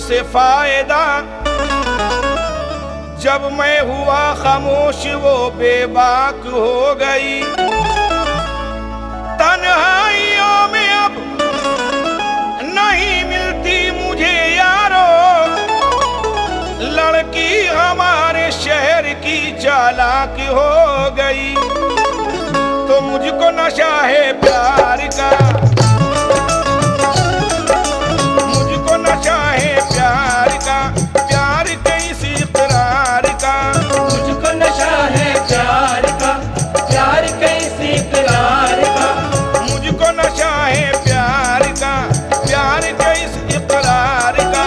से फायदा। जब मैं हुआ खामोश वो बेबाक हो गई। तन्हाइयों में अब नहीं मिलती मुझे यारो, लड़की हमारे शहर की चालाक हो गई। तो मुझको नशा है प्यार का, मुझको नशा है प्यार का, प्यार के इस इकरार का। मुझको नशा है प्यार का, प्यार के इस इकरार का। मुझको नशा है प्यार का, प्यार के इस इकरार का।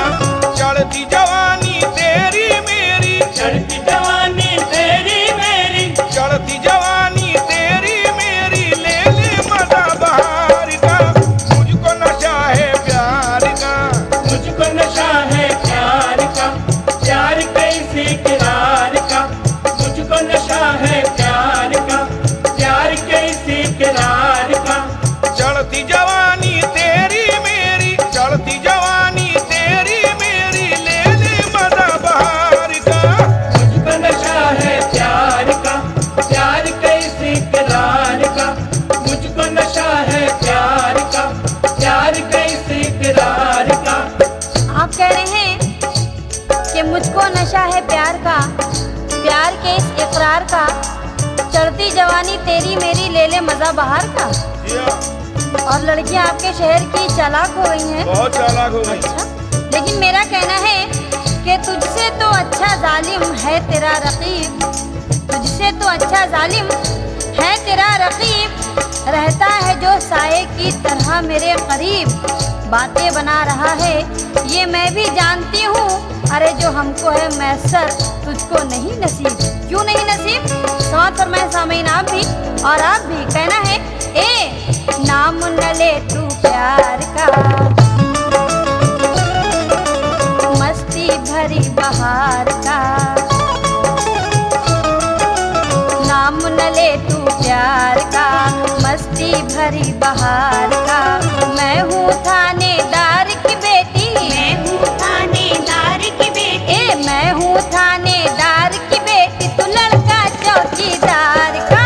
चढ़ती जवानी तेरी मेरी, चढ़ती जवानी तेरी मेरी, चढ़ती जवानी तेरी मेरी, ले ले मजा बहार का। मुझको नशा है प्यार का, मुझको नशा है प्यार का, प्यार के इस इकरार का। मुझको नशा है प्यार का, प्यार के इस इकरार का। चढ़ती जवानी तेरी मेरी, चढ़ती जवानी तेरी मेरी, ले ले मजा बहार का। मुझको नशा है प्यार का, प्यार के इस इकरार का। मुझको नशा है प्यार का, प्यार के इस इकरार का। आप कह रहे हैं कि मुझको नशा है प्यार का, प्यार के इस इकरार का। चढ़ती जवानी तेरी मेरी, ले ले मजा बहार का। और लड़कियां आपके शहर की चालाक हो गई हैं। बहुत चालाक हो गई। अच्छा, लेकिन मेरा कहना है कि तुझसे तो अच्छा जालिम है तेरा रकीब, तुझसे तो अच्छा जालिम है तेरा रकीब। रहता है जो साये की तरह मेरे करीब, बातें बना रहा है ये मैं भी जानती हूँ। अरे जो हमको है मैसर तुझको नहीं नसीब। क्यों नहीं नसीब? समाज फरमाए सामीन आप भी और आप भी। कहना है ए नाम न ले तू प्यार का, मस्ती भरी बहार का। नाम न ले तू प्यार का, मस्ती भरी बहार का। मैं हूँ थानेदार की बेटी, मैं हूँ थानेदार की बेटी। मैं हूँ थानेदार की बेटी, तू लड़का चौकीदार का।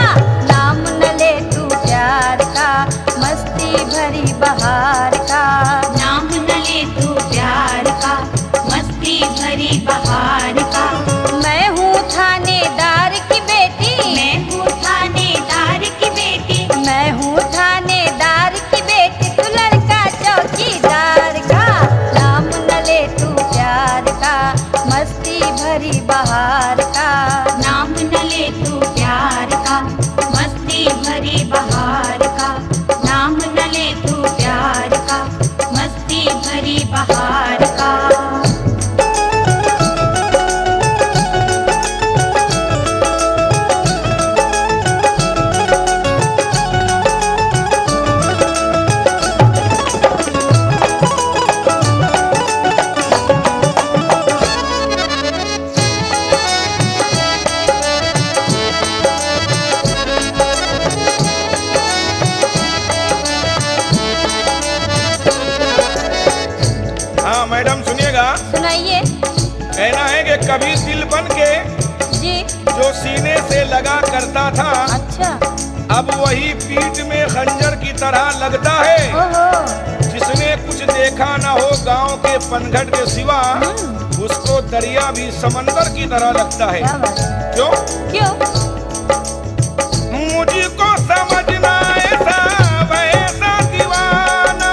नाम न ले तू प्यार का, मस्ती भरी बहार का। नाम न ले तू प्यार का, मस्ती भरी बहार का। मैं हूँ थानेदार की बेटी, मैं हूँ थानेदार की बेटी। मैं हूँ थानेदार की बेटी, तू लड़का चौकीदार का। नाम न ले तू प्यार का, मस्ती भरी बहार का। नाम न ले तू प्यार का, मस्ती भरी बहार का। नाम न ले तू प्यार का, मस्ती भरी बहार का। हाँ मैडम सुनिएगा, सुनाइए कहना है कि कभी दिल बन के जी। जो सीने से लगा करता था, अच्छा, अब वही पीठ में खंजर की तरह लगता है। ओहो, जिसने कुछ देखा ना हो गांव के पनघट के सिवा, उसको दरिया भी समंदर की तरह लगता है। क्या बात है। क्यों? क्यों? मुझको समझना ऐसा वैसा दीवाना,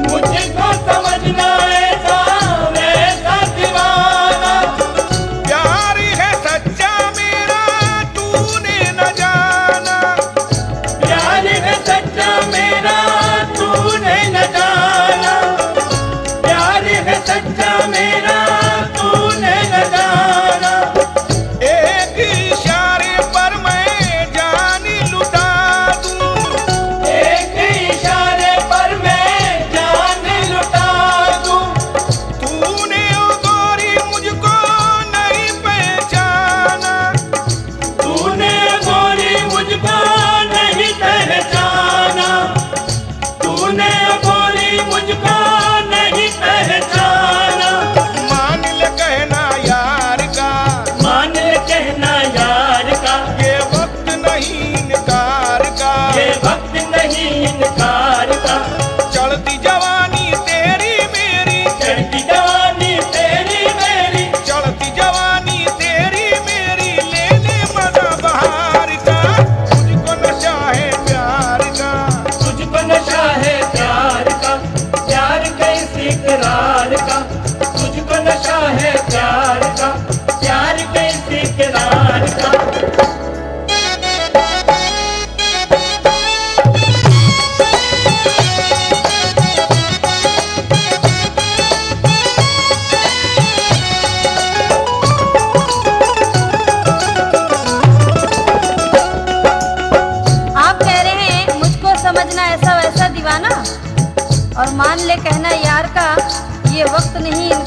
मुझको समझना ऐसा वैसा दीवाना। प्यार है सच्चा मेरा तूने न जाना। प्यार है सच्चा मेरा तूने न जाना। प्यार है सच्चा मेरा तूने न जाना। एक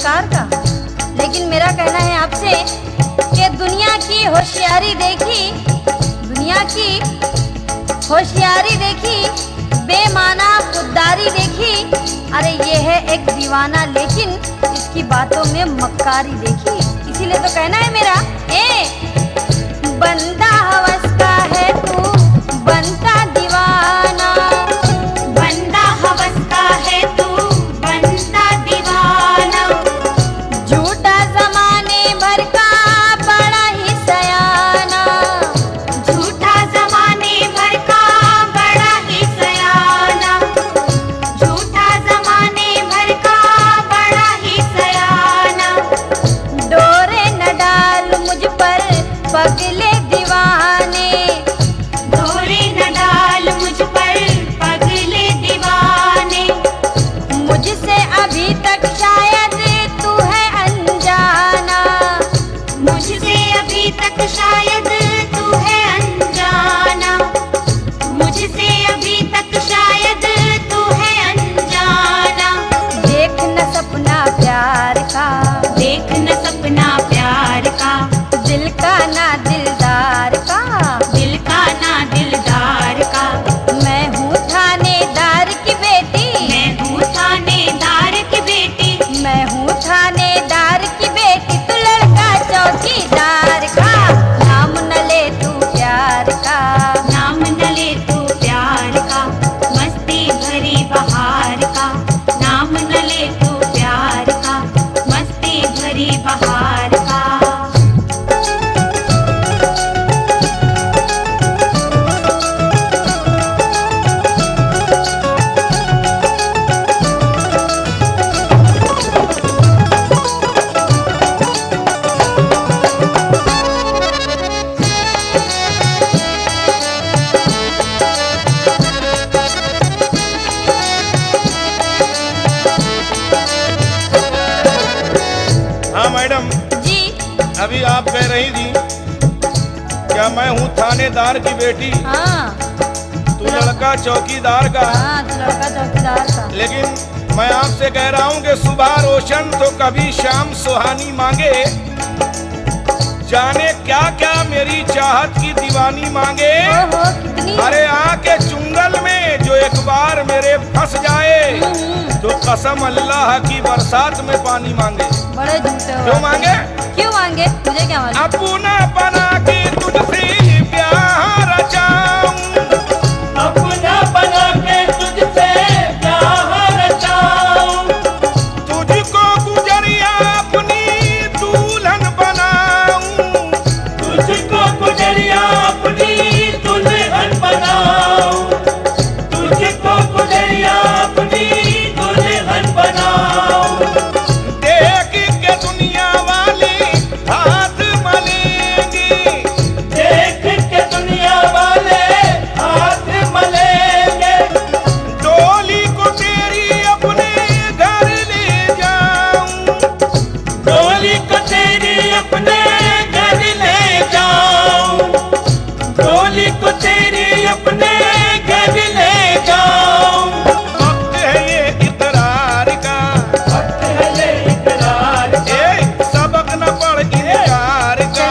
संस्कार का। लेकिन मेरा कहना है आपसे कि दुनिया की होशियारी देखी, दुनिया की होशियारी देखी, बेमाना खुददारी देखी, अरे ये है एक दीवाना लेकिन इसकी बातों में मक्कारी देखी। इसीलिए तो कहना है मेरा, बंदा हवस का है तू बनता दीवाना, बंदा हवस का है तू बनता दीवाना, झूठा जमाने भर का बड़ा ही सयाना, झूठा जमाने भर का बड़ा ही सयाना, झूठा जमाने भर का बड़ा ही सयाना, डोरे न डाल मुझ पर पगले दीवाने, डोरे न डाल मुझ पर पगले दीवाने, मुझसे अभी तक शायद तू है अनजाना, मुझसे अभी तक शायद तू है अनजाना, मुझसे अभी तक शायद तू है अनजाना, देख न सपना प्यार का, देख न सपना प्यार का, दिल का ना दिलदार का, दिल का ना दिलदार का, मैं हूँ थानेदार की बेटी, मैं हूँ थानेदार की बेटी, मैं हूँ थानेदार की बेटी, तू लड़का चौकीदार का, नाम न ले तू प्यार का, नाम न ले तू प्यार का, मस्ती भरी बहार का, नाम न ले तू प्यार का, मस्ती भरी बहार का। हाँ मैडम, जी अभी आप कह रही थी क्या मैं हूँ थानेदार की बेटी, हाँ तू लड़का चौकीदार का। हाँ, तू लड़का चौकीदार का। लेकिन मैं आपसे कह रहा हूँ कि सुबह रोशन तो कभी शाम सुहानी मांगे, जाने क्या क्या मेरी चाहत की दीवानी मांगे। ओहो कितनी, अरे आके चुंगल में जो एक बार मेरे फंस जाए तो कसम अल्लाह की बरसात में पानी मांगे। बड़े झूठे हो। क्यों मांगे? क्यों मांगे? मुझे क्या मालूम। अपना बना के तुझसे प्यार रचाऊं, अपना बना के तुझसे प्यार रचाऊं, तुझको गुजरिया अपनी दुल्हन बनाऊं, तुझको गुजरिया अपनी दुल्हन बनाऊं, तुझको गुजरिया अपनी दुल्हन बनाऊं, देख के दुनिया वाले हाथ मलेंगे, देख के दुनिया वाले हाथ मलेंगे, डोली को तेरी अपने घर ले जाऊं, डोली को तेरी अपने घर ले जाऊं, डोली को तेरी अपने घर ले जाऊं, वक्त है ये इकरार का, वक्त है ये इकरार का, सबक न पड़ इनकार का, जा।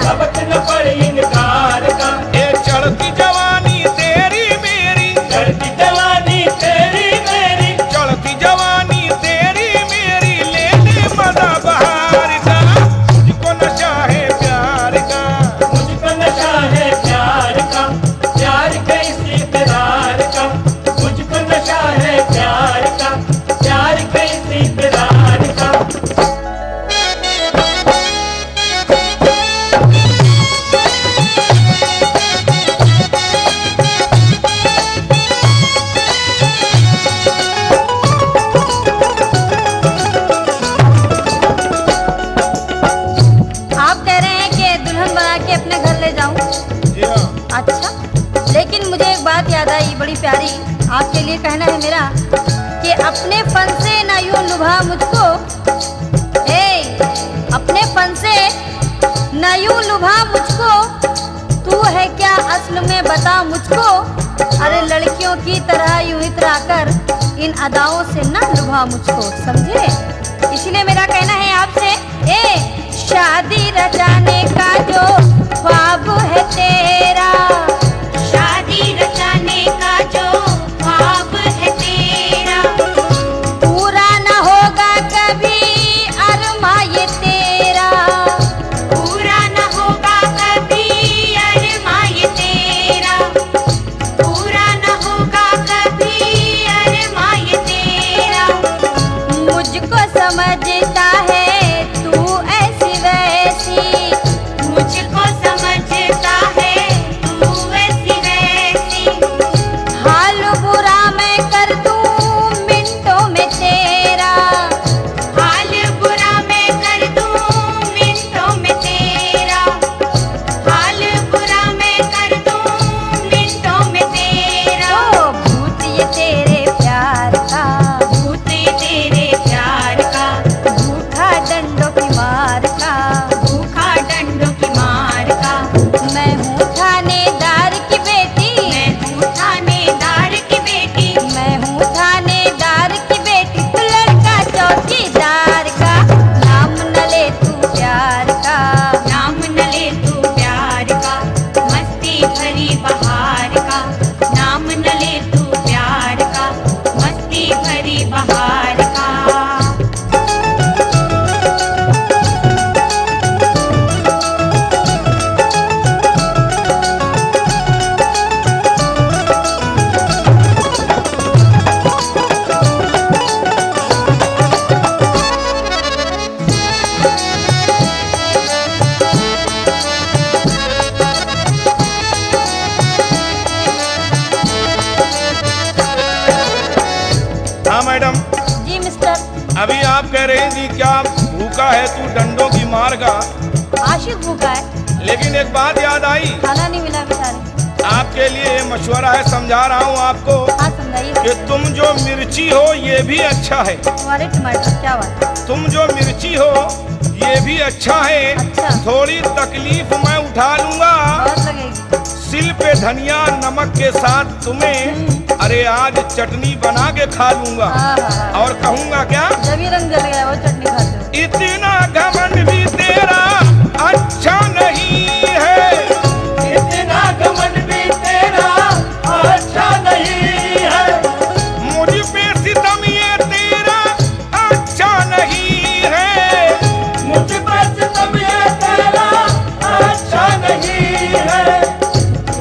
सबक न पड़े इनकार का, ये चढ़ती जवानी तेरी मेरी, चढ़ती जवानी तेरी मेरी, चढ़ती जवानी तेरी मेरी, ले ले मजा बहार का, मुझको नशा है प्यार का, मुझको नशा है प्यार का, प्यार के इस इकरार का, मुझको नशा है प्यार का, प्यार के इस इकरार का। आप कह रहे हैं कि दुल्हन बना के अपने घर ले जाऊं। जी हाँ। अच्छा, लेकिन मुझे एक बात याद आई बड़ी प्यारी, आपके लिए कहना है मेरा कि अपने फन से ना यूं लुभा मुझको, अपने फन से ना यूं लुभा मुझको, तू है क्या असल में बता मुझको, अरे लड़कियों की तरह यूं इतरा कर इन अदाओं से ना लुभा मुझको, समझे? इसलिए मेरा कहना है आपसे, ए शादी रचाने का जो ख्वाब है तेरा, शादी रचाने का जो ख्वाब है तेरा, पूरा न होगा कभी अरमा ये तेरा, पूरा न होगा कभी अरमा ये तेरा, पूरा न होगा कभी अरमा ये तेरा। मुझको समझता है तू ऐसी वैसी, मुझको समझता है तू ऐसी वैसी, हाल बुरा मैं कर दूं मिनटों में तेरा, हाल बुरा मैं कर दूं मिनटों में तेरा, हाल बुरा मैं कर दूं मिनटों में तेरा। ओ भूत ये तेरे प्यार का, भूत तेरे प्यार का, भूखा डंडों की मार का, भूखा डंडों की मार का, मैं हूँ थानेदार की बेटी, मैं हूँ थानेदार की बेटी, मैं हूँ थानेदार की बेटी, तू लड़का चौकीदार का, नाम न ले तू प्यार का, नाम न ले तू प्यार का, मस्ती भरी बहार का, नाम न ले तू प्यार का, मस्ती भरी बहार का। हाँ मैडम, जी मिस्टर। अभी आप कह रहे हैं कि क्या भूखा है तू डंडों की मार का, आशिक भूखा है, लेकिन एक बात याद आई, खाना नहीं मिला बेचारे। आपके लिए ये मशवरा है, समझा रहा हूँ आपको हाँ समझाइए। कि तुम जो मिर्ची हो ये भी अच्छा है, तुम्हारे टमाटर क्या बात है? तुम जो मिर्ची हो ये भी अच्छा है। अच्छा। थोड़ी तकलीफ मैं उठा लूंगा, बहुत लगेगी। सिल पे धनिया नमक के साथ तुम्हें, अरे आज चटनी बना के खा लूंगा। हाँ हाँ हाँ। और कहूंगा क्या, जब ही रंग जल गया वो चटनी खाते हो। इतना घमंड भी तेरा अच्छा नहीं है, इतना घमंड भी तेरा अच्छा नहीं है, मुझ पे सितम ये तेरा अच्छा नहीं है, मुझ पर सितम ये तेरा अच्छा नहीं है,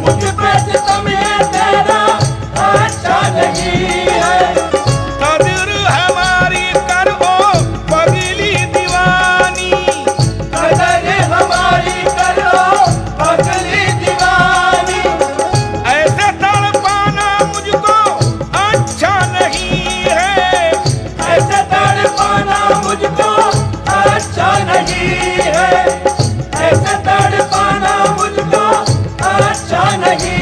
मुझ पर सितम ये तेरा अच्छा नहीं है। कदर हमारी करो पगली दीवानी, कदर हमारी करो पगली दीवानी, ऐसे तड़पाना मुझको अच्छा नहीं है, ऐसे तड़पाना मुझको अच्छा नहीं है, ऐसे तड़पाना मुझको अच्छा नहीं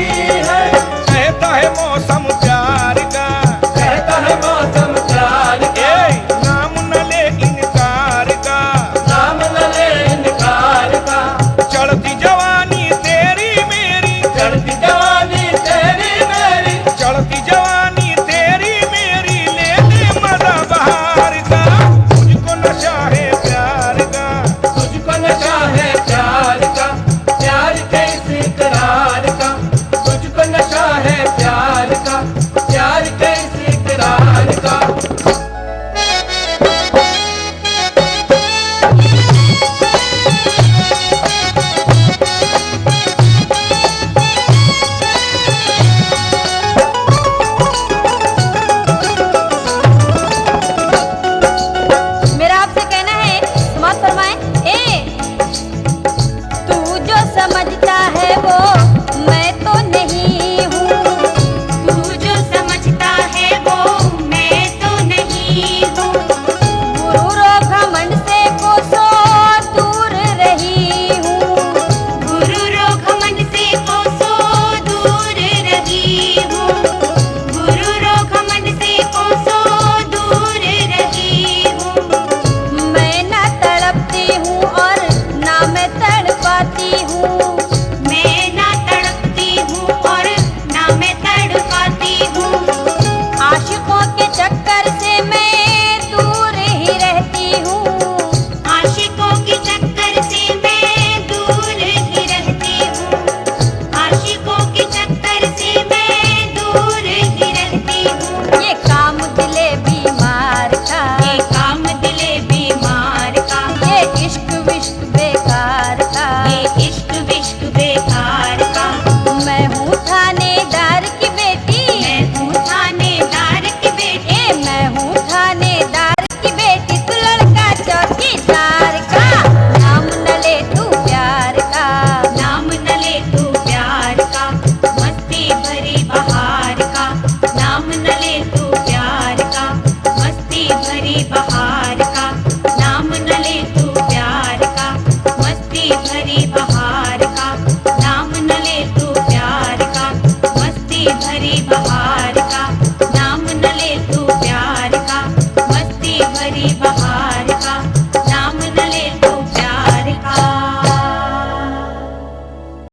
है। कहता है मौसम प्यार का, कहता है मौसम प्यार का, ए नाम न ले इनकार का, नाम न ले इनकार का, चढ़ती जवानी तेरी मेरी, चढ़ती जवानी तेरी मेरी, चढ़ती जवानी तेरी मेरी, ले ले मजा बहार का, मुझको नशा है प्यार का, तुझको नशा है प्यार का, प्यार के इस इकरार का, तुझको नशा है प्यार का, प्यार के इस इकरार का। मेरा आपसे कहना है, समाज फरमाए, ए तू जो समझता है वो बहार